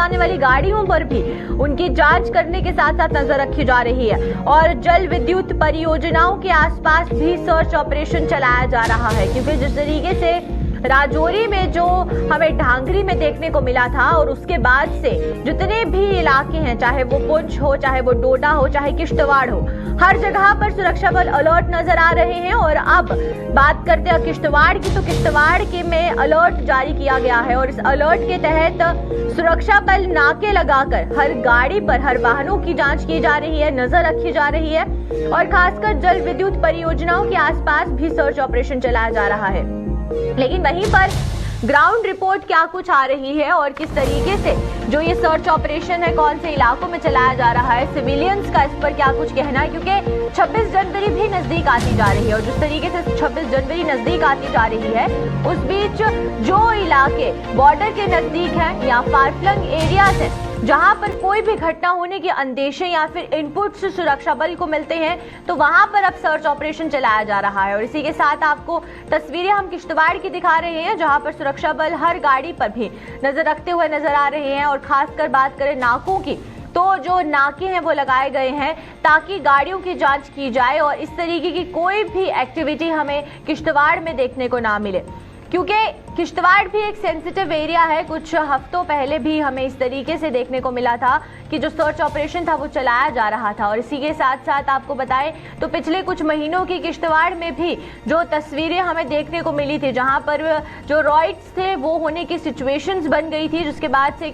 आने वाली गाड़ियों पर भी उनकी जांच करने के साथ साथ नजर रखी जा रही है और जल विद्युत परियोजनाओं के आसपास भी सर्च ऑपरेशन चलाया जा रहा है। क्योंकि जिस तरीके से राजौरी में जो हमें ढांगरी में देखने को मिला था और उसके बाद से जितने भी इलाके हैं, चाहे वो पुंछ हो, चाहे वो डोडा हो, चाहे किश्तवाड़ हो, हर जगह पर सुरक्षा बल अलर्ट नजर आ रहे हैं। और अब बात करते हैं किश्तवाड़ की, तो किश्तवाड़ के में अलर्ट जारी किया गया है और इस अलर्ट के तहत सुरक्षा बल नाके लगाकर हर गाड़ी पर, हर वाहनों की जांच की जा रही है, नजर रखी जा रही है और खासकर जल विद्युत परियोजनाओं के आसपास भी सर्च ऑपरेशन चलाया जा रहा है। लेकिन वहीं पर ग्राउंड रिपोर्ट क्या कुछ आ रही है और किस तरीके से जो ये सर्च ऑपरेशन है कौन से इलाकों में चलाया जा रहा है, सिविलियंस का इस पर क्या कुछ कहना है, क्योंकि 26 जनवरी भी नजदीक आती जा रही है और जिस तरीके से 26 जनवरी नजदीक आती जा रही है उस बीच जो इलाके बॉर्डर के नजदीक हैं या फार फ्लंग एरियाज है जहां पर कोई भी घटना होने के अंदेशे या फिर इनपुट्स सुरक्षा बल को मिलते हैं, तो वहां पर अब सर्च ऑपरेशन चलाया जा रहा है। और इसी के साथ आपको तस्वीरें हम किश्तवाड़ की दिखा रहे हैं जहां पर सुरक्षा बल हर गाड़ी पर भी नजर रखते हुए नजर आ रहे हैं। और खासकर बात करें नाकों की, तो जो नाके हैं वो लगाए गए हैं ताकि गाड़ियों की जांच की जाए और इस तरीके की कोई भी एक्टिविटी हमें किश्तवाड़ में देखने को ना मिले, क्योंकि किश्तवाड़ भी एक सेंसिटिव एरिया है। कुछ हफ्तों पहले भी हमें इस तरीके से देखने को मिला था कि जो सर्च ऑपरेशन था वो चलाया जा रहा था। और इसी के साथ साथ आपको बताएं तो पिछले कुछ महीनों की किश्तवाड़ में भी जो तस्वीरें हमें देखने को मिली थी जहां पर जो रॉइट्स थे वो होने की सिचुएशंस बन गई थी, जिसके बाद से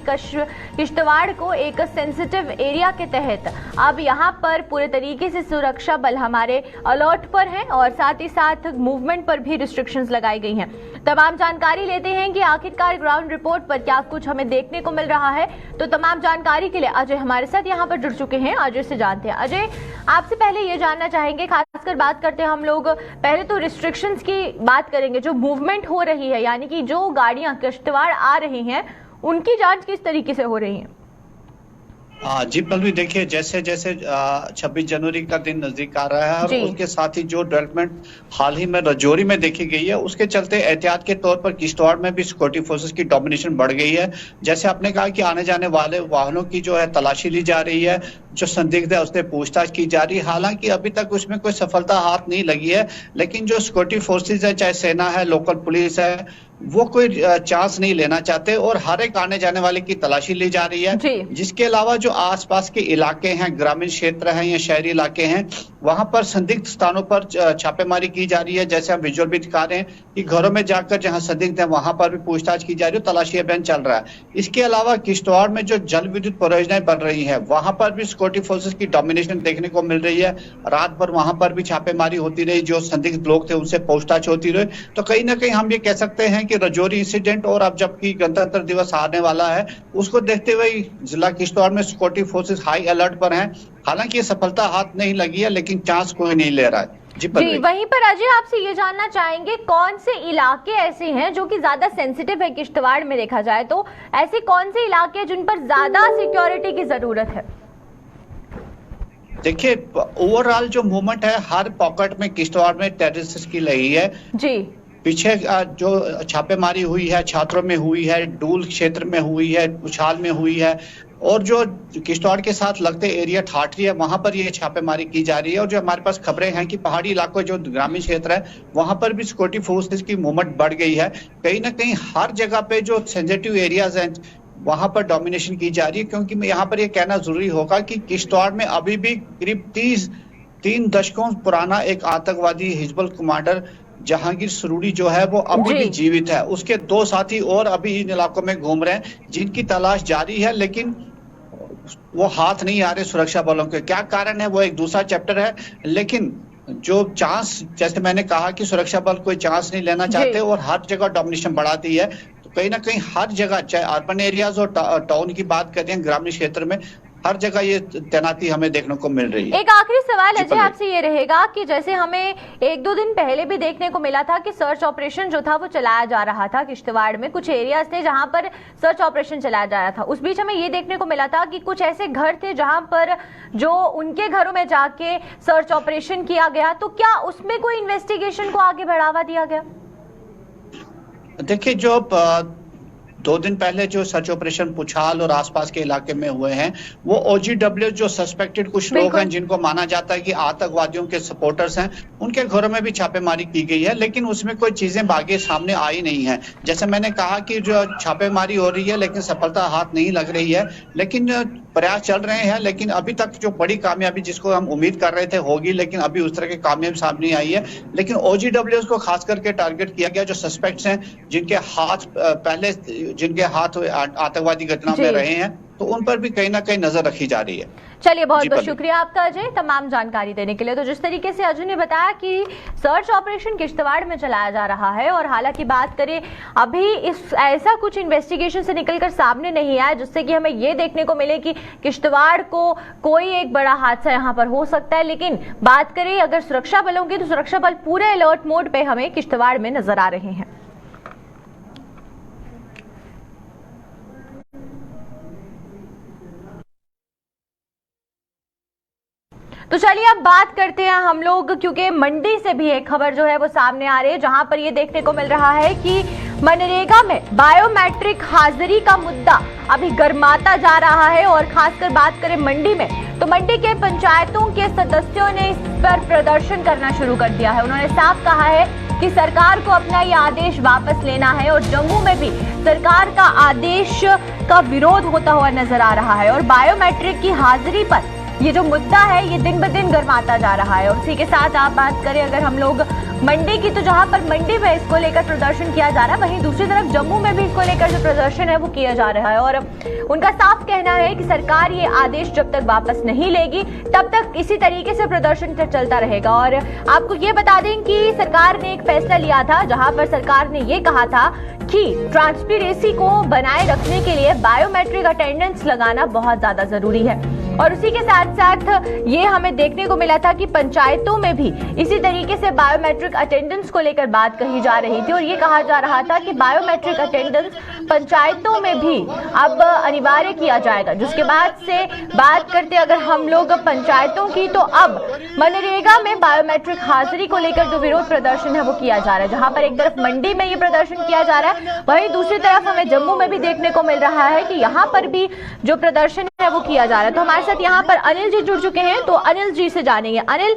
किश्तवाड़ को एक सेंसिटिव एरिया के तहत अब यहाँ पर पूरे तरीके से सुरक्षा बल हमारे अलर्ट पर हैं और साथ ही साथ मूवमेंट पर भी रिस्ट्रिक्शंस लगाई गई हैं। तमाम जानकारी लेते हैं कि आखिरकार ग्राउंड रिपोर्ट पर क्या कुछ हमें देखने को मिल रहा है। तो तमाम जानकारी के लिए अजय हमारे साथ यहाँ पर जुड़ चुके हैं, अजय से जानते हैं। अजय, आपसे पहले ये जानना चाहेंगे, खासकर बात करते हैं हम लोग पहले तो रिस्ट्रिक्शंस की बात करेंगे, जो मूवमेंट हो रही है यानी कि जो गाड़ियां किश्तवाड़ आ रही हैं उनकी जांच किस तरीके से हो रही है? जी पल्लवी, देखिए जैसे जैसे 26 जनवरी का दिन नजदीक आ रहा है और उसके साथ ही जो डेवलपमेंट हाल ही में राजौरी में देखी गई है उसके चलते एहतियात के तौर पर किश्तवाड़ में भी सिक्योरिटी फोर्सेस की डोमिनेशन बढ़ गई है। जैसे आपने कहा कि आने जाने वाले वाहनों की जो है तलाशी ली जा रही है, जो संदिग्ध है उससे पूछताछ की जा रही है। हालांकि अभी तक उसमें कोई सफलता हाथ नहीं लगी है, लेकिन जो सिक्योरिटी फोर्सेज है, चाहे सेना है, लोकल पुलिस है, वो कोई चांस नहीं लेना चाहते और हर एक आने जाने वाले की तलाशी ली जा रही है। जिसके अलावा जो आसपास के इलाके हैं, ग्रामीण क्षेत्र हैं या शहरी इलाके हैं, वहां पर संदिग्ध स्थानों पर छापेमारी की जा रही है। जैसे हम विजुअल भी दिखा रहे हैं कि घरों में जाकर जहां संदिग्ध है वहां पर भी पूछताछ की जा रही है, तलाशी अभियान चल रहा है। इसके अलावा किश्तवाड़ में जो जल विद्युत परियोजनाएं बन रही है वहां पर भी सिक्योरिटी फोर्सेस की डोमिनेशन देखने को मिल रही है। रात भर वहां पर भी छापेमारी होती रही, जो संदिग्ध लोग थे उनसे पूछताछ होती रही। तो कहीं ना कहीं हम ये कह सकते हैं कि राजौरी इंसिडेंट और अब जबकि गणतंत्र दिवस आने वाला है उसको देखते हुए जिला किश्तवाड़ में सिक्योरिटी फोर्सेस हाई अलर्ट पर हैं। हालांकि ये सफलता हाथ नहीं लगी है, लेकिन चांस कोई नहीं ले रहा है। जी वहीं पर अजय, आपसे ये जानना चाहेंगे कौन से इलाके ऐसे हैं जो कि ज्यादा सेंसिटिव है किश्तवाड़ में देखा जाए तो, ऐसे कौन से इलाके हैं जिन पर ज्यादा सिक्योरिटी की जरूरत है? देखिए ओवरऑल जो मूवमेंट है हर पॉकेट में किश्तवाड़ में टेररिस्ट की लगी है जी। पीछे जो छापेमारी हुई है छात्रों में हुई है, डूल क्षेत्र में हुई है, उछाल में हुई है और जो किश्तवाड़ के साथ लगते एरिया ठाठरी है वहां पर ये छापेमारी की जा रही है। और जो हमारे पास खबरें हैं कि पहाड़ी इलाकों जो ग्रामीण क्षेत्र है वहां पर भी सिक्योरिटी फोर्सेस की मूवमेंट बढ़ गई है। कहीं ना कहीं हर जगह पे जो सेंसिटिव एरियाज हैं वहां पर डोमिनेशन की जा रही है, क्योंकि यहाँ पर ये कहना जरूरी होगा कि किश्तवाड़ में अभी भी करीब 3 दशकों पुराना एक आतंकवादी हिजबुल कमांडर जहांगीर सरूरी जो है वो अभी भी जीवित है। उसके 2 साथी और अभी इन इलाकों में घूम रहे हैं जिनकी तलाश जारी है, लेकिन वो हाथ नहीं आ रहे सुरक्षा बलों के। क्या कारण है वो एक दूसरा चैप्टर है, लेकिन जो चांस, जैसे मैंने कहा कि सुरक्षा बल कोई चांस नहीं लेना चाहते और हर जगह डोमिनेशन बढ़ाती है। तो कहीं ना कहीं हर जगह, चाहे अर्बन एरियाज और टाउन की बात करें, ग्रामीण क्षेत्र में हर जगह ये तैनाती हमें देखने को मिल रही है। एक आखिरी सवाल अजय आपसे ये रहेगा कि जैसे हमें 1-2 दिन पहले भी देखने को मिला था कि सर्च ऑपरेशन जो था वो चलाया जा रहा था किश्तवाड़ में, कुछ एरियाज थे जहां पर सर्च ऑपरेशन चलाया जा रहा था। उस बीच हमें ये देखने को मिला था कि कुछ ऐसे घर थे जहां पर जो उनके घरों में जाके सर्च ऑपरेशन किया गया, तो क्या उसमें कोई इन्वेस्टिगेशन को आगे बढ़ावा दिया गया? देखिए जो 2 दिन पहले जो सर्च ऑपरेशन पुछाल और आसपास के इलाके में हुए हैं, वो OGW जो सस्पेक्टेड कुछ लोग हैं जिनको माना जाता है कि आतंकवादियों के सपोर्टर्स हैं, उनके घरों में भी छापेमारी की गई है, लेकिन उसमें कोई चीजें आगे सामने आई नहीं है। जैसे मैंने कहा कि जो छापेमारी हो रही है लेकिन सफलता हाथ नहीं लग रही है, लेकिन प्रयास चल रहे हैं, लेकिन अभी तक जो बड़ी कामयाबी जिसको हम उम्मीद कर रहे थे होगी, लेकिन अभी उस तरह की कामयाबी सामने आई है। लेकिन OGW को खास करके टारगेट किया गया, जो सस्पेक्ट्स हैं जिनके हाथ आतंकवादी घटना में रहे हैं, तो उन पर भी कहीं ना कहीं नजर रखी जा रही है। चलिए, बहुत बहुत शुक्रिया आपका अजय, तमाम जानकारी देने के लिए। तो जिस तरीके से अजय ने बताया कि सर्च ऑपरेशन किश्तवाड़ में चलाया जा रहा है, और हालांकि बात करें अभी ऐसा कुछ इन्वेस्टिगेशन से निकलकर सामने नहीं आया जिससे कि हमें ये देखने को मिले कि किश्तवाड़ को कोई एक बड़ा हादसा यहाँ पर हो सकता है। लेकिन बात करें अगर सुरक्षा बलों की, तो सुरक्षा बल पूरे अलर्ट मोड पे हमें किश्तवाड़ में नजर आ रहे हैं। तो चलिए अब बात करते हैं हम लोग, क्योंकि मंडी से भी एक खबर जो है वो सामने आ रही है, जहां पर ये देखने को मिल रहा है कि मनरेगा में बायोमेट्रिक हाजिरी का मुद्दा अभी गर्माता जा रहा है। और खासकर बात करें मंडी में, तो मंडी के पंचायतों के सदस्यों ने इस पर प्रदर्शन करना शुरू कर दिया है। उन्होंने साफ कहा है कि सरकार को अपना ये आदेश वापस लेना है, और जम्मू में भी सरकार का आदेश का विरोध होता हुआ नजर आ रहा है। और बायोमेट्रिक की हाजिरी पर ये जो मुद्दा है ये दिन ब दिन गर्माता जा रहा है। और उसी के साथ आप बात करें अगर हम लोग मंडी की, तो जहां पर मंडी में इसको लेकर प्रदर्शन किया जा रहा है, वहीं दूसरी तरफ जम्मू में भी इसको लेकर जो प्रदर्शन है वो किया जा रहा है। और उनका साफ कहना है कि सरकार ये आदेश जब तक वापस नहीं लेगी तब तक इसी तरीके से प्रदर्शन चलता रहेगा। और आपको ये बता दें कि सरकार ने एक फैसला लिया था, जहां पर सरकार ने ये कहा था कि ट्रांसपेरेंसी को बनाए रखने के लिए बायोमेट्रिक अटेंडेंस लगाना बहुत ज्यादा जरूरी है। और उसी के साथ साथ ये हमें देखने को मिला था कि पंचायतों में भी इसी तरीके से बायोमेट्रिक अटेंडेंस को लेकर बात कही जा रही थी, और ये कहा जा रहा था कि बायोमेट्रिक अटेंडेंस पंचायतों में भी अब अनिवार्य किया जाएगा। जिसके बाद से बात करते अगर हम लोग पंचायतों की, तो अब मनरेगा में बायोमेट्रिक हाजिरी को लेकर जो विरोध प्रदर्शन है वो किया जा रहा है। जहां पर एक तरफ मंडी में ये प्रदर्शन किया जा रहा है, वहीं दूसरी तरफ हमें जम्मू में भी देखने को मिल रहा है कि यहाँ पर भी जो प्रदर्शन है वो किया जा रहा है। तो हमारे साथ यहाँ पर अनिल जी जुड़ चुके हैं, तो अनिल जी से जानेंगे। अनिल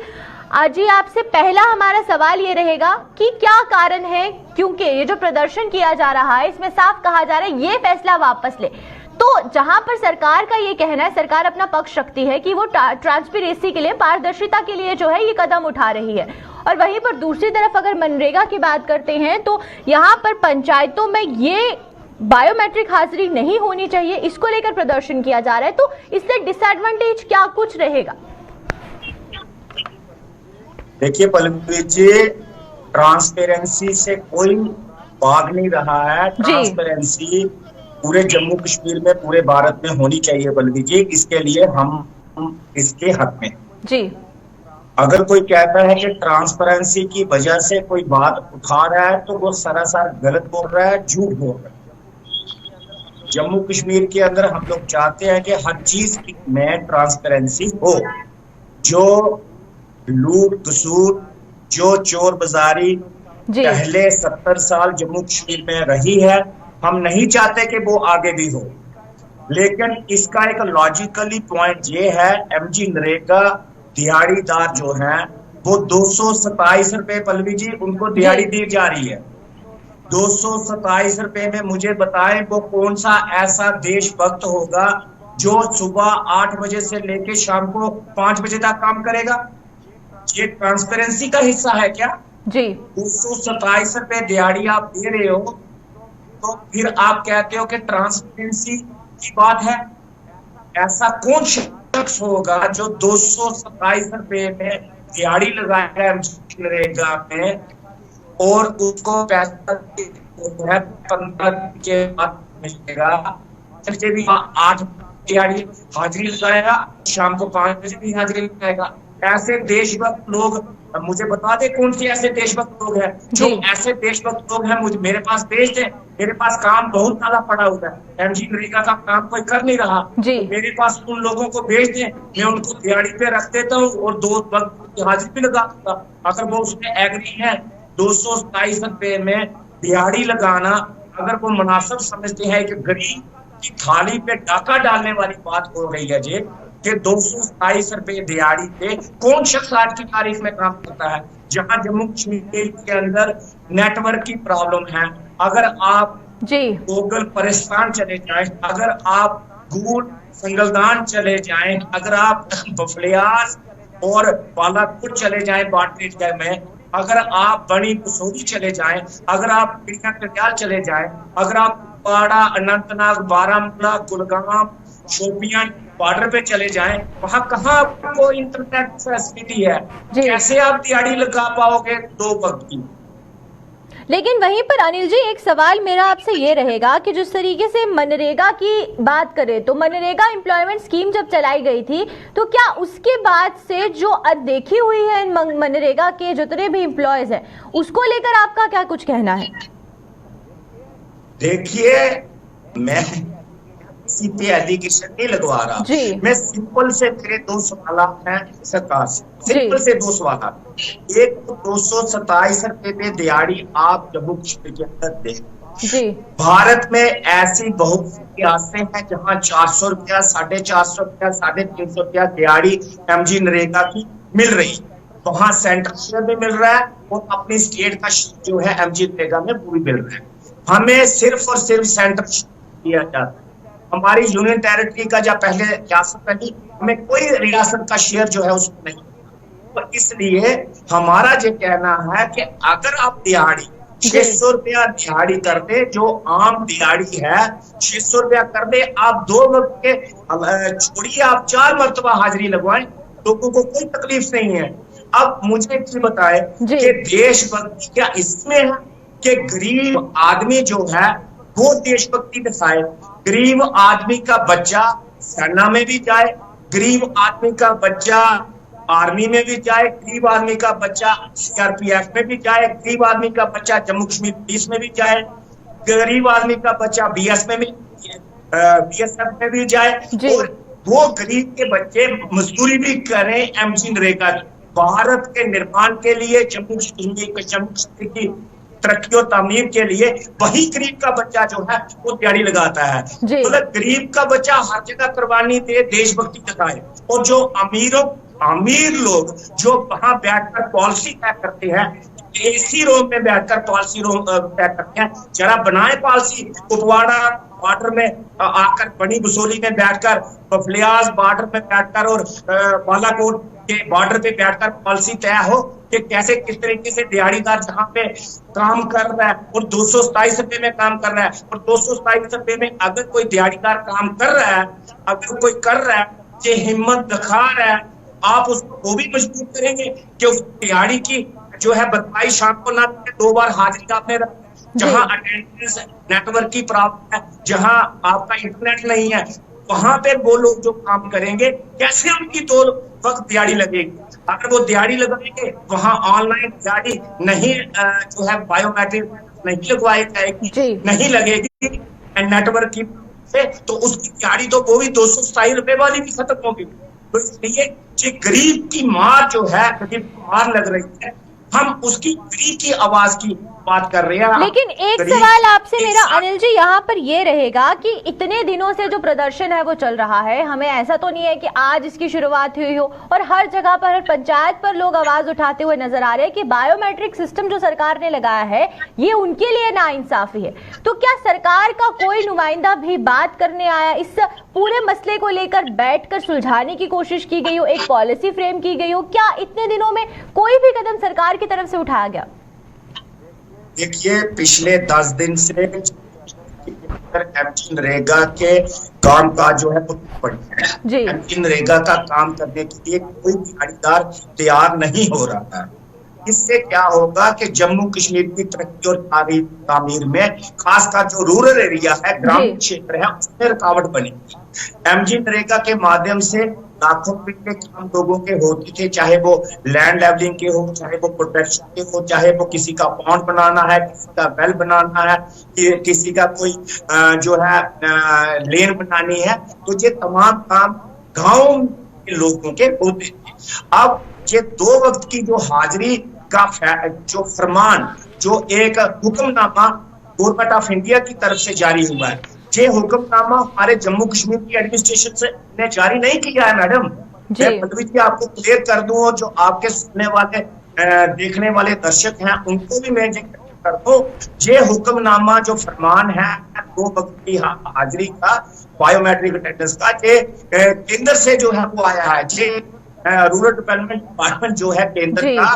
जी, आपसे पहला हमारा सवाल ये रहेगा कि क्या कारण है, क्योंकि ये जो प्रदर्शन किया जा रहा है इसमें साफ कहा जा रहा है ये फैसला वापस ले, तो जहां पर सरकार का ये कहना है, सरकार अपना पक्ष रखती है कि वो ट्रांसपेरेंसी के लिए, पारदर्शिता के लिए जो है ये कदम उठा रही है, और वहीं पर दूसरी तरफ अगर मनरेगा की बात करते हैं तो यहाँ पर पंचायतों में ये बायोमेट्रिक हाजिरी नहीं होनी चाहिए, इसको लेकर प्रदर्शन किया जा रहा है। तो इससे डिसएडवांटेज क्या कुछ रहेगा? देखिए पल्लवी जी, ट्रांसपेरेंसी से कोई भाग नहीं रहा है। ट्रांसपेरेंसी पूरे जम्मू कश्मीर में, पूरे भारत में होनी चाहिए पल्लवी जी। इसके लिए हम इसके हक में जी। अगर कोई कहता है कि ट्रांसपेरेंसी की वजह से कोई बात उठा रहा है तो वो सरासर गलत बोल रहा है, झूठ बोल रहा है। जम्मू कश्मीर के अंदर हम लोग चाहते हैं कि हर चीज में ट्रांसपेरेंसी हो। जो लूट खसूट, जो चोर बाजारी पहले 70 साल जम्मू कश्मीर में रही है, हम नहीं चाहते कि वो आगे भी हो। लेकिन इसका एक लॉजिकली पॉइंट ये है, MG नरेगा दिहाड़ीदार जो हैं वो 227 रुपए पल्लवी जी उनको दिहाड़ी दी जा रही है। 227 रुपए में मुझे बताएं वो कौन सा ऐसा देशभक्त होगा जो सुबह 8 बजे से लेके शाम को 5 बजे तक काम करेगा? ये ट्रांसपेरेंसी का हिस्सा है क्या जी? 227 रुपए दिहाड़ी आप दे रहे हो तो फिर आप कहते हो कि ट्रांसपेरेंसी की बात है। ऐसा कौन शख्स होगा जो 227 रुपए में दिहाड़ी लगाएगा नरेगा में और उसको पैसा 15 के बाद मिलेगा? भी 8 दिहाड़ी हाजिरी लगाएगा, शाम को 5 बजे भी हाजिरी लगाएगा। ऐसे देशभक्त लोग मुझे बता दे कौन से ऐसे देशभक्त लोग हैं? जो ऐसे देशभक्त लोग हैं मुझे मेरे पास भेज दे। मेरे पास काम बहुत ज्यादा पड़ा हुआ है, MG नरेगा का काम कोई कर नहीं रहा जी। मेरे पास उन लोगों को भेज दे, मैं उनको दिहाड़ी पे रख देता हूँ और 2 वक्त हाजिरी भी लगा दूंगा। अगर वो उसमें एग्री है 227 रुपए में दिहाड़ी लगाना, अगर वो मुनासिब समझते हैं कि गरीब की थाली पे डाका डालने वाली बात हो रही है जी, कि 227 रुपए दिहाड़ी पे कौन शख्स आज की तारीख में काम करता है, जहां जम्मू कश्मीर के अंदर नेटवर्क की प्रॉब्लम है। अगर आप गूगल परिस्तान चले जाएं, अगर आप गूल संगलदान चले जाएं, अगर आप बफलियाज और बालाकोट चले जाएं बाटनेट में, अगर आप बड़ी बसोली चले जाएं, अगर आप पीड़िया कटियाल चले जाएं, अगर आप पाड़ा, अनंतनाग, बारामूला, कुलगाम, शोपियां बॉर्डर पे चले जाएं, वहां कहाँ आपको इंटरनेट फैसिलिटी है? कैसे आप दिहाड़ी लगा पाओगे 2 वक्त की? लेकिन वहीं पर अनिल जी एक सवाल मेरा आपसे ये रहेगा कि जिस तरीके से मनरेगा की बात करें तो मनरेगा एम्प्लॉयमेंट स्कीम जब चलाई गई थी तो क्या उसके बाद से जो अनदेखी हुई है इन मनरेगा के जितने भी एम्प्लॉयज हैं उसको लेकर आपका क्या कुछ कहना है? देखिए, मैं किसी पे एलिगेशन नहीं लगवा रहा, मैं सिंपल से मेरे 2 सवाल हैं सरकार से, सिंपल से 2 सवाल। एक तो 227 रुपए पे दिहाड़ी आप जम्मू कश्मीर के अंदर दें। भारत में ऐसी बहुत सी रियासतें हैं जहां 400 रुपया, 450 रुपया, 350 रुपया दिहाड़ी एमजी नरेगा की मिल रही, वहां सेंट्रल शेयर में मिल रहा है और अपनी स्टेट का जो है एमजी नरेगा में पूरी मिल रहा है। हमें सिर्फ और सिर्फ सेंट्रल दिया जाता है, हमारी यूनियन टेरिटरी का जब पहले रियासत नहीं, हमें कोई रियासत का शेयर जो है उसमें नहीं। तो इसलिए हमारा ये कहना है कि अगर आप दिहाड़ी 600 रुपया दिहाड़ी कर दे, जो आम दिहाड़ी है 600 रुपया कर दे, आप 2 वक्त के छोड़िए, आप 4 मरतबा हाजिरी लगवाएं, लोगों को कोई तकलीफ नहीं है। अब मुझे ये बताए कि देशभक्ति क्या इसमें है कि गरीब आदमी जो है वो देशभक्ति दिखाए? गरीब आदमी का बच्चा सेना में भी जाए, गरीब आदमी का बच्चा आर्मी में भी जाए, गरीब आदमी का बच्चा सीआरपीएफ में भी जाए, गरीब आदमी का बच्चा जम्मू कश्मीर पुलिस में भी जाए, गरीब आदमी का बच्चा बीएसएफ में भी जाए, और वो गरीब के बच्चे मजदूरी भी करें एमजी नरेगा। भारत के निर्माण के लिए, जम्मू कश्मीर की तरक्की और तामीर के लिए वही गरीब का बच्चा जो है वो दिहाड़ी लगाता है। मतलब गरीब का बच्चा हर जगह कुर्बानी दे, देशभक्ति दिखाए, और जो अमीर लोग जो वहां बैठकर पॉलिसी तय करते हैं, एसी रूम में बैठकर पॉलिसी तय करते हैं, जरा बनाए पॉलिसी। कुपवाड़ा बॉर्डर में आकर, बड़ी बसोली में बैठकर, बफलियाज बॉर्डर में बैठकर और बालाकोट के बॉर्डर पे बैठकर पॉलिसी तय हो कि कैसे किस तरीके से दिहाड़ीदार जहां पे काम कर रहा है और 227 रुपए में काम कर रहा है, और 227 रुपए में अगर कोई दिहाड़ीदार काम कर रहा है, अगर कोई कर रहा है, ये हिम्मत दिखा रहा है, आप उसको वो भी मजबूर करेंगे कि उस दिहाड़ी की जो है भरपाई शाम को ना 2 बार हाजिरी आपने रख, जहां अटेंडेंस नेटवर्क की प्रॉब्लम है, जहां आपका इंटरनेट नहीं है, वहां पे वो लोग जो काम करेंगे कैसे उनकी 2 वक्त दिहाड़ी लगेगी? अगर वो दिहाड़ी लगाएंगे, वहां ऑनलाइन दिहाड़ी नहीं जो है बायोमेट्रिक नहीं लगवाई जाएगी, नहीं लगेगी नेटवर्क की से, तो उसकी दिहाड़ी तो वो भी 227 रुपए वाली भी खत्म होगी। तो इसलिए गरीब की मार जो है, गरीब मार लग रही है, हम उसकी गरीब की आवाज की बात कर रहे हैं। लेकिन एक सवाल आपसे मेरा अनिल जी यहाँ पर ये रहेगा कि इतने दिनों से जो प्रदर्शन है वो चल रहा है, हमें ऐसा तो नहीं है कि आज इसकी शुरुआत हुई हो, और हर जगह पर, हर पंचायत पर लोग आवाज उठाते हुए नजर आ रहे हैं कि बायोमेट्रिक सिस्टम जो सरकार ने लगाया है ये उनके लिए नाइंसाफी है। तो क्या सरकार का कोई नुमाइंदा भी बात करने आया, इस पूरे मसले को लेकर बैठकर सुलझाने की कोशिश की गई हो, एक पॉलिसी फ्रेम की गई हो? क्या इतने दिनों में कोई भी कदम सरकार की तरफ से उठाया गया? देखिए, पिछले 10 दिन से एमजी नरेगा के काम का जो है एमजी नरेगा का काम करने के लिए कोई दिहाड़ीदार तैयार नहीं हो रहा है। इससे क्या होगा कि जम्मू कश्मीर की तरक्की और तामीर में, खासकर जो रूरल एरिया है, ग्रामीण क्षेत्र है, उसमें रुकावट बनेगी। एमजी नरेगा के माध्यम से लाखों रुपए के काम लोगों के होते थे, चाहे वो लैंड लेवलिंग के हो, चाहे वो प्रोटेक्शन के हो, चाहे वो किसी का पॉन्ड बनाना है, किसी का वेल बनाना है, किसी का कोई जो है लेन बनानी है, तो ये तमाम काम गांव के लोगों के होते थे। अब ये 2 वक्त की जो हाजिरी का जो फरमान, जो एक हुक्मनामा गवर्नमेंट ऑफ इंडिया की तरफ से जारी हुआ है। ये हुक्मनामा हमारे जम्मू कश्मीर की एडमिनिस्ट्रेशन से ने जारी नहीं किया है मैडम। मैं पल्लवी जी आपको क्लियर कर दूं, और जो आपके सुनने वाले देखने वाले दर्शक हैं उनको भी मैं कर दूं, ये हुक्मनामा जो फरमान है 2 वक्त की हाजिरी का, बायोमेट्रिक अटेंडेंस का, ये केंद्र से जो है वो आया है। ये रूरल डेवलपमेंट डिपार्टमेंट जो है केंद्र का,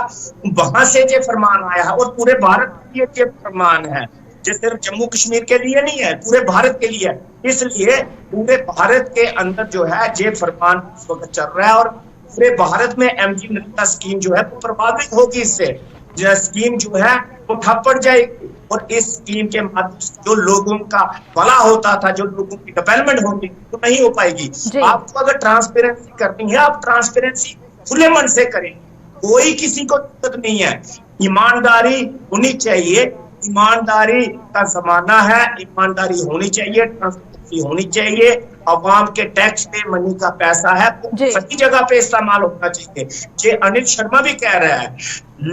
वहां से ये फरमान आया है, और पूरे भारत के लिए ये फरमान है। ये सिर्फ जम्मू कश्मीर के लिए नहीं है, पूरे भारत के लिए। इसलिए पूरे भारत के अंदर जो है ये फरमान इस वक्त चल रहा है, और पूरे भारत में MG नरेगा स्कीम जो है वो प्रभावित होगी। इससे स्कीम जो है वो ठप पड़ जाएगी, और इस स्कीम के माध्यम से जो लोगों का भला होता था, जो लोगों की डेवलपमेंट होती वो नहीं हो पाएगी। आपको अगर ट्रांसपेरेंसी करनी है, आप ट्रांसपेरेंसी खुले मन से करें, कोई किसी को दिक्कत नहीं है। ईमानदारी होनी चाहिए, ईमानदारी का जमाना है, ईमानदारी होनी चाहिए, ट्रांसपेरेंसी होनी चाहिए। अवाम के टैक्स पे मनी का पैसा है, तो सही जगह पे इस्तेमाल होना चाहिए। ये अनिल शर्मा भी कह रहा है,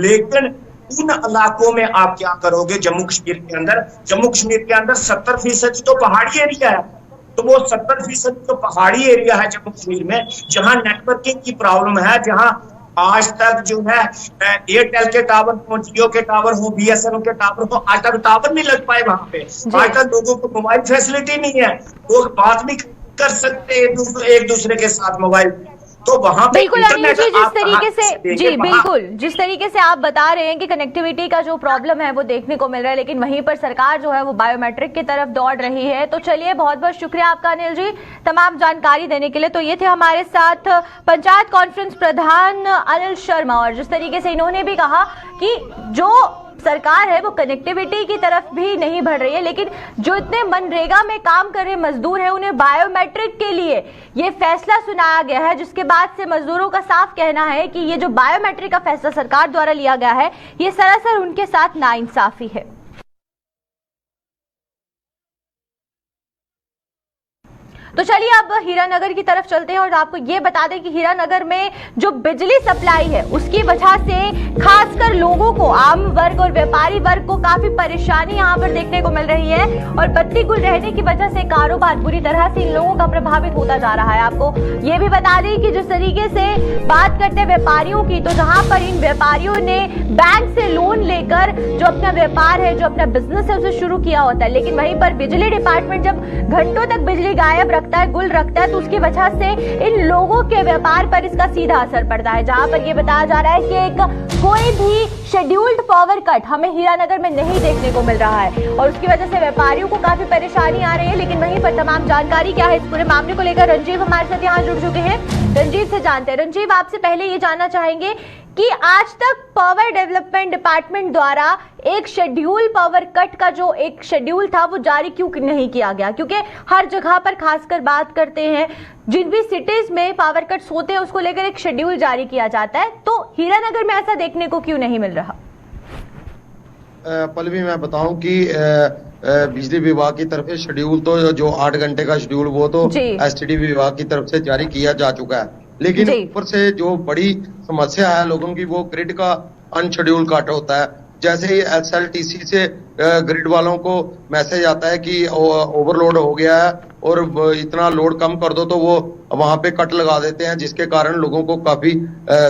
लेकिन उन इलाकों में आप क्या करोगे? जम्मू कश्मीर के अंदर 70% तो पहाड़ी एरिया है, तो वो 70% तो पहाड़ी एरिया है जम्मू कश्मीर में, जहां नेटवर्किंग की प्रॉब्लम है, जहां आज तक जो है एयरटेल के टावर हो, जियो के टावर हो, BSNL के टावर हो, आज तक टावर नहीं लग पाए वहां पे। आज तक लोगों को मोबाइल फैसिलिटी नहीं है, लोग बात नहीं कर सकते एक दूसरे के साथ मोबाइल। तो वहां पे बिल्कुल अनिल जी, जिस तरीके से जी बिल्कुल जिस तरीके से आप बता रहे हैं कि कनेक्टिविटी का जो प्रॉब्लम है वो देखने को मिल रहा है, लेकिन वहीं पर सरकार जो है वो बायोमेट्रिक की तरफ दौड़ रही है। तो चलिए, बहुत बहुत शुक्रिया आपका अनिल जी तमाम जानकारी देने के लिए। तो ये थे हमारे साथ पंचायत कॉन्फ्रेंस प्रधान अनिल शर्मा, और जिस तरीके से इन्होंने भी कहा कि जो सरकार है वो कनेक्टिविटी की तरफ भी नहीं बढ़ रही है, लेकिन जो इतने मनरेगा में काम कर रहे मजदूर हैं उन्हें बायोमेट्रिक के लिए ये फैसला सुनाया गया है, जिसके बाद से मजदूरों का साफ कहना है कि ये जो बायोमेट्रिक का फैसला सरकार द्वारा लिया गया है ये सरासर उनके साथ नाइंसाफी है। तो चलिए अब हीरानगर की तरफ चलते हैं और आपको ये बता दें कि हीरानगर में जो बिजली सप्लाई है उसकी वजह से खासकर लोगों को, आम वर्ग और व्यापारी वर्ग को काफी परेशानी यहाँ पर देखने को मिल रही है, और बत्ती गुल रहने की वजह से कारोबार बुरी तरह से इन लोगों का प्रभावित होता जा रहा है। आपको ये भी बता दें कि जिस तरीके से बात करते हैं व्यापारियों की, तो जहाँ पर इन व्यापारियों ने बैंक से लोन लेकर जो अपना व्यापार है, जो अपना बिजनेस है उसे शुरू किया होता है, लेकिन वहीं पर बिजली डिपार्टमेंट जब घंटों तक बिजली गायब रखता है, गुल रखता है, तो उसकी वजह से इन लोगों के व्यापार पर इसका सीधा असर पड़ता है। जहां पर यह बताया जा रहा है कि कोई भी शेड्यूल्ड पावर कट हमें हीरानगर में नहीं देखने को मिल रहा है, और उसकी वजह से व्यापारियों को काफी परेशानी आ रही है। लेकिन वहीं पर तमाम जानकारी क्या है इस पूरे मामले को लेकर रंजीव हमारे साथ यहाँ जुड़ चुके हैं, रंजीव से जानते हैं। रंजीव, आपसे पहले ये जानना चाहेंगे कि आज तक पावर डेवलपमेंट डिपार्टमेंट द्वारा एक शेड्यूल पावर कट का जो एक शेड्यूल था वो जारी क्यों नहीं किया गया? क्योंकि हर जगह पर खासकर बात करते हैं, जिन भी सिटीज में पावर कट्स होते हैं उसको लेकर एक शेड्यूल जारी किया जाता है, तो हीरानगर में ऐसा देखने को क्यों नहीं मिल रहा? पल्लवी, मैं बताऊं कि बिजली विभाग की तरफ से शेड्यूल तो जो 8 घंटे का शेड्यूल वो तो STD विभाग की तरफ से जारी किया जा चुका है, लेकिन ऊपर से जो बड़ी समस्या है लोगों की वो ग्रिड का अनशेड्यूल कट होता है। जैसे ही SLTC से ग्रिड वालों को मैसेज आता है कि ओवरलोड हो गया है और इतना लोड कम कर दो, तो वो वहां पे कट लगा देते हैं, जिसके कारण लोगों को काफी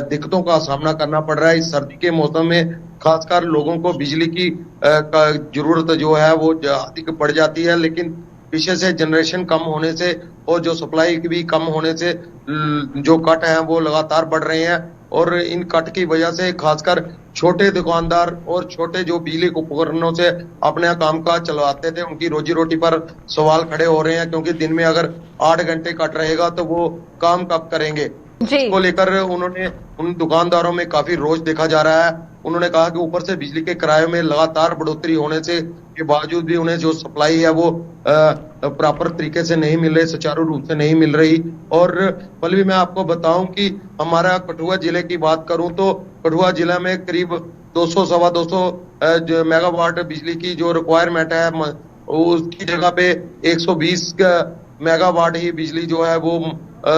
दिक्कतों का सामना करना पड़ रहा है। इस सर्दी के मौसम में खासकर लोगों को बिजली की जरूरत जो है वो अधिक पड़ जाती है, लेकिन पीछे से जनरेशन कम होने से और जो सप्लाई भी कम होने से जो कट हैं वो लगातार बढ़ रहे हैं, और इन कट की वजह से खासकर छोटे दुकानदार और छोटे जो बिजली उपकरणों से अपने कामकाज चलवाते थे उनकी रोजी रोटी पर सवाल खड़े हो रहे हैं, क्योंकि दिन में अगर 8 घंटे कट रहेगा तो वो काम कब करेंगे। इसको लेकर उन्होंने उन दुकानदारों में काफी रोष देखा जा रहा है। उन्होंने कहा कि ऊपर से बिजली के किराए में लगातार बढ़ोतरी होने से के बावजूद भी उन्हें जो सप्लाई है वो प्रॉपर तरीके से नहीं मिल रही, सुचारू रूप से नहीं मिल रही। और पल्लवी, मैं आपको बताऊं कि हमारा कठुआ जिले की बात करूं तो कठुआ जिला में करीब 200-250 मेगावाट बिजली की जो रिक्वायरमेंट है उसकी जगह पे 120 मेगावाट ही बिजली जो है वो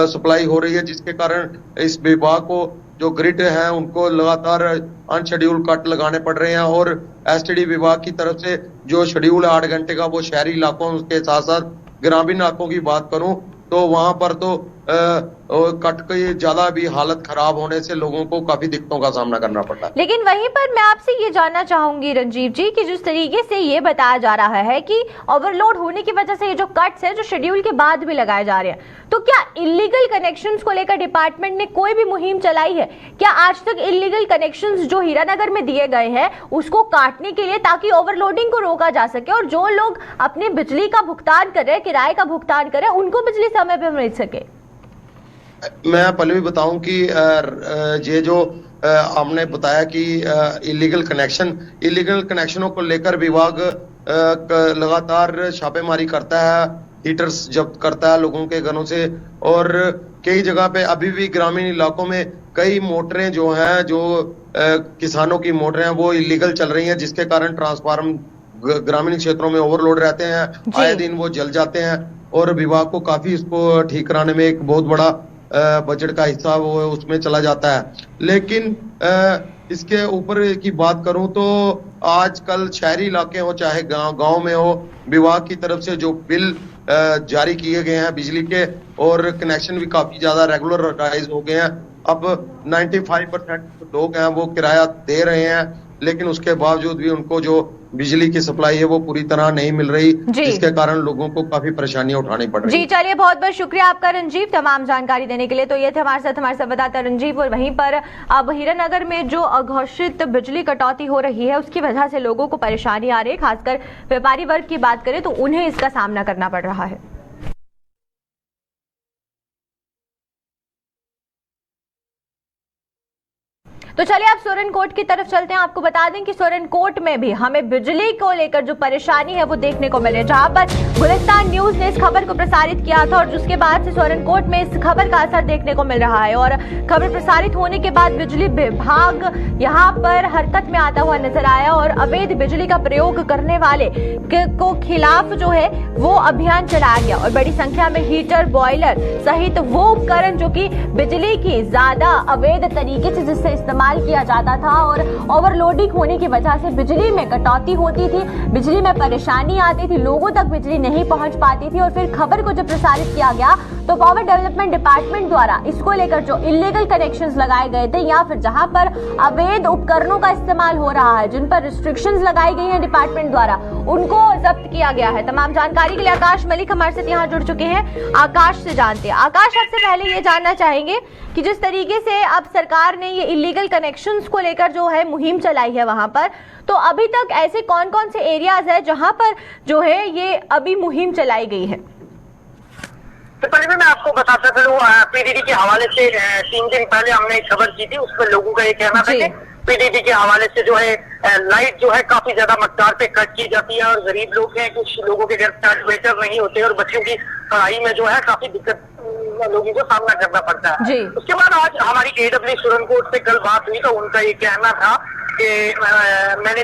सप्लाई हो रही है, जिसके कारण इस विभाग को जो ग्रिड है उनको लगातार अनशेड्यूल कट लगाने पड़ रहे हैं। और एसटीडी विभाग की तरफ से जो शेड्यूल है 8 घंटे का, वो शहरी इलाकों के साथ साथ ग्रामीण इलाकों की बात करूं तो वहां पर तो कट की ज्यादा भी हालत खराब होने से लोगों को काफी दिक्कतों का सामना करना पड़ता है। लेकिन वहीं पर मैं आपसे ये जानना चाहूंगी रंजीव जी कि जिस तरीके से ये बताया जा रहा है कि ओवरलोड होने की वजह से ये जो कट्स है जो शेड्यूल के बाद भी लगाए जा रहे हैं, तो क्या इलीगल कनेक्शंस को लेकर डिपार्टमेंट ने कोई भी मुहिम चलाई है? क्या आज तक इलीगल कनेक्शंस जो हीरानगर में दिए गए हैं उसको काटने के लिए, ताकि ओवरलोडिंग को रोका जा सके और जो लोग अपने बिजली का भुगतान कर रहे हैं, किराए का भुगतान कर रहे हैं, उनको बिजली समय पर मिल सके? मैं पहले भी बताऊं कि ये जो आपने बताया कि इलीगल कनेक्शनों को लेकर विभाग लगातार छापेमारी करता है, हीटर्स जब्त करता है लोगों के घरों से। और कई जगह पे अभी भी ग्रामीण इलाकों में कई मोटरें जो हैं, जो किसानों की मोटरें हैं, वो इलीगल चल रही हैं, जिसके कारण ट्रांसफार्म ग्रामीण क्षेत्रों में ओवरलोड रहते हैं, आए दिन वो जल जाते हैं। और विभाग को काफी इसको ठीक कराने में एक बहुत बड़ा बजट का हिस्सा वो उसमें चला जाता है। लेकिन इसके ऊपर की बात करूं तो आजकल शहरी इलाके हो चाहे गांव में हो, विभाग की तरफ से जो बिल जारी किए गए हैं बिजली के, और कनेक्शन भी काफी ज्यादा रेगुलराइज हो गए हैं। अब 95% लोग हैं वो किराया दे रहे हैं, लेकिन उसके बावजूद भी उनको जो बिजली की सप्लाई है वो पूरी तरह नहीं मिल रही, जिसके कारण लोगों को काफी परेशानियां उठानी पड़ रही है। जी चलिए, बहुत बहुत शुक्रिया आपका रंजीव तमाम जानकारी देने के लिए। तो ये थे हमारे साथ हमारे संवाददाता रंजीव। और वहीं पर अब हीरानगर में जो अघोषित बिजली कटौती हो रही है उसकी वजह से लोगों को परेशानी आ रही है, खासकर व्यापारी वर्ग की बात करें तो उन्हें इसका सामना करना पड़ रहा है। तो चलिए आप सोरनकोट की तरफ चलते हैं। आपको बता दें कि सोरनकोट में भी हमें बिजली को लेकर जो परेशानी है वो देखने को मिले, जहां पर गुलिस्तान न्यूज ने इस खबर को प्रसारित किया था और जिसके बाद से सोरनकोट में इस खबर का असर देखने को मिल रहा है। और खबर प्रसारित होने के बाद बिजली विभाग यहां पर हरकत में आता हुआ नजर आया और अवैध बिजली का प्रयोग करने वाले को खिलाफ जो है वो अभियान चलाया गया। और बड़ी संख्या में हीटर, बॉयलर सहित वो उपकरण जो कि बिजली की ज्यादा अवैध तरीके से जिससे इस्तेमाल किया जाता था और ओवरलोडिंग होने की वजह से बिजली में कटौती होती थी, बिजली में परेशानी आती थी, लोगों तक बिजली नहीं पहुंच पाती थी। और फिर खबर को जब प्रसारित किया गया तो पावर डेवलपमेंट डिपार्टमेंट द्वारा इसको लेकर जो इलीगल कनेक्शंस लगाए गए थे या फिर जहां पर अवैध उपकरणों का इस्तेमाल हो रहा है, जिन पर रिस्ट्रिक्शंस लगाई गई हैं डिपार्टमेंट द्वारा, उनको जब्त किया गया है। तमाम जानकारी के लिए आकाश मलिक हमारे साथ यहाँ जुड़ चुके हैं। आकाश से जानते हैं। आकाश, आपसे पहले ये जानना चाहेंगे कि जिस तरीके से अब सरकार ने ये इलीगल कनेक्शंस को लेकर जो है मुहिम चलाई है वहां पर, तो अभी तक ऐसे कौन कौन से एरियाज है जहां पर जो है ये अभी मुहिम चलाई गई है? तो पहले मैं आपको बताता चलूं, पीडीडी के हवाले से 3 दिन पहले हमने एक खबर की थी, उसमें लोगों का ये कहना था कि पीडीडी के हवाले से जो है लाइट जो है काफी ज्यादा मकदार पे कट की जाती है और गरीब लोग हैं, कुछ लोगों के घर इन्वर्टर नहीं होते और बच्चों की पढ़ाई में जो है काफी दिक्कत लोगों को सामना करना पड़ता है। उसके बाद आज हमारी AWE सोरनकोट से कल बात हुई तो उनका ये कहना था कि मैंने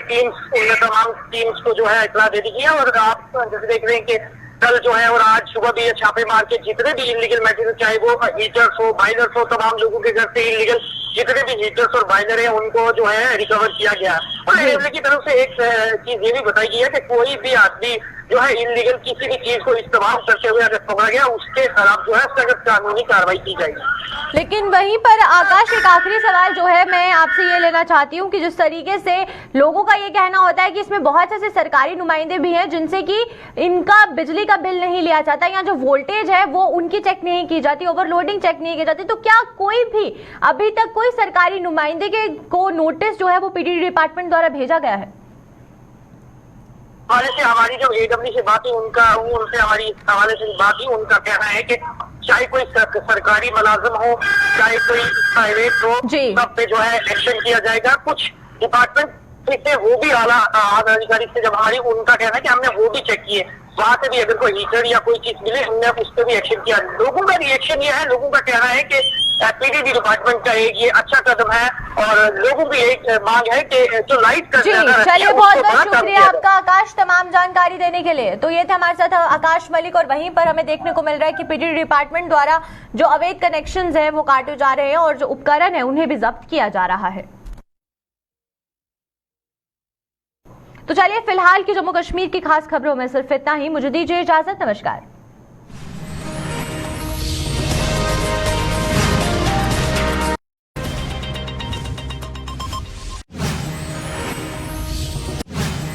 तमाम टीम्स को जो है इत्तला दे दी है और आप जैसे देख रहे हैं कि कल जो है और आज सुबह भी ये छापे मार के जितने भी इलीगल मटेरियल, चाहे वो हीटर्स हो, बायलर्स हो, तमाम लोगों के घर से इलीगल जितने भी हीटर्स और बायलर है उनको जो है रिकवर किया गया। और AWE की तरफ से एक चीज ये भी बताई गई है कि कोई भी आदमी जो है इलीगल किसी भी चीज को इस्तेमाल करते हुए अगर पकड़ा गया उसके खिलाफ जो है सख्त कानूनी कार्रवाई की जाएगी। लेकिन वहीं पर आकाश, एक आखिरी सवाल जो है मैं आपसे ये लेना चाहती हूँ कि जिस तरीके से लोगों का ये कहना होता है कि इसमें बहुत से ऐसे सरकारी नुमाइंदे भी हैं जिनसे कि इनका बिजली का बिल नहीं लिया जाता या जो वोल्टेज है वो उनकी चेक नहीं की जाती, ओवरलोडिंग चेक नहीं की जाती, तो क्या कोई भी अभी तक कोई सरकारी नुमाइंदे को नोटिस जो है वो पीडीडी डिपार्टमेंट द्वारा भेजा गया है? हमारे से हमारी जो AWE से बात हुई उनसे हमारी इस हवाले से बात हुई, उनका कहना है कि चाहे कोई सरकारी मुलाजिम हो चाहे कोई प्राइवेट हो, सब पे जो है एक्शन किया जाएगा। कुछ डिपार्टमेंट से वो भी आला अधिकारी से जब हमारी उनका कहना है कि हमने वो भी चेक किए, वहां से भी अगर कोई हीटर या कोई चीज मिले हमने उस पर भी एक्शन किया। लोगों का रिएक्शन ये है, लोगों का कहना है कि पीडीडी डिपार्टमेंट का एक ये अच्छा कदम है और लोगों की यही मांग है कि जो लाइट का चलिए बहुत बहुत शुक्रिया आपका आकाश तमाम जानकारी देने के लिए। तो ये थे हमारे साथ आकाश मलिक और वहीं पर हमें देखने को मिल रहा है कि पीडीडी डिपार्टमेंट द्वारा जो अवैध कनेक्शंस हैं वो काटे जा रहे हैं और जो उपकरण है उन्हें भी जब्त किया जा रहा है। तो चलिए फिलहाल की जम्मू कश्मीर की खास खबरों में सिर्फ इतना ही। मुझे दीजिए इजाजत, नमस्कार।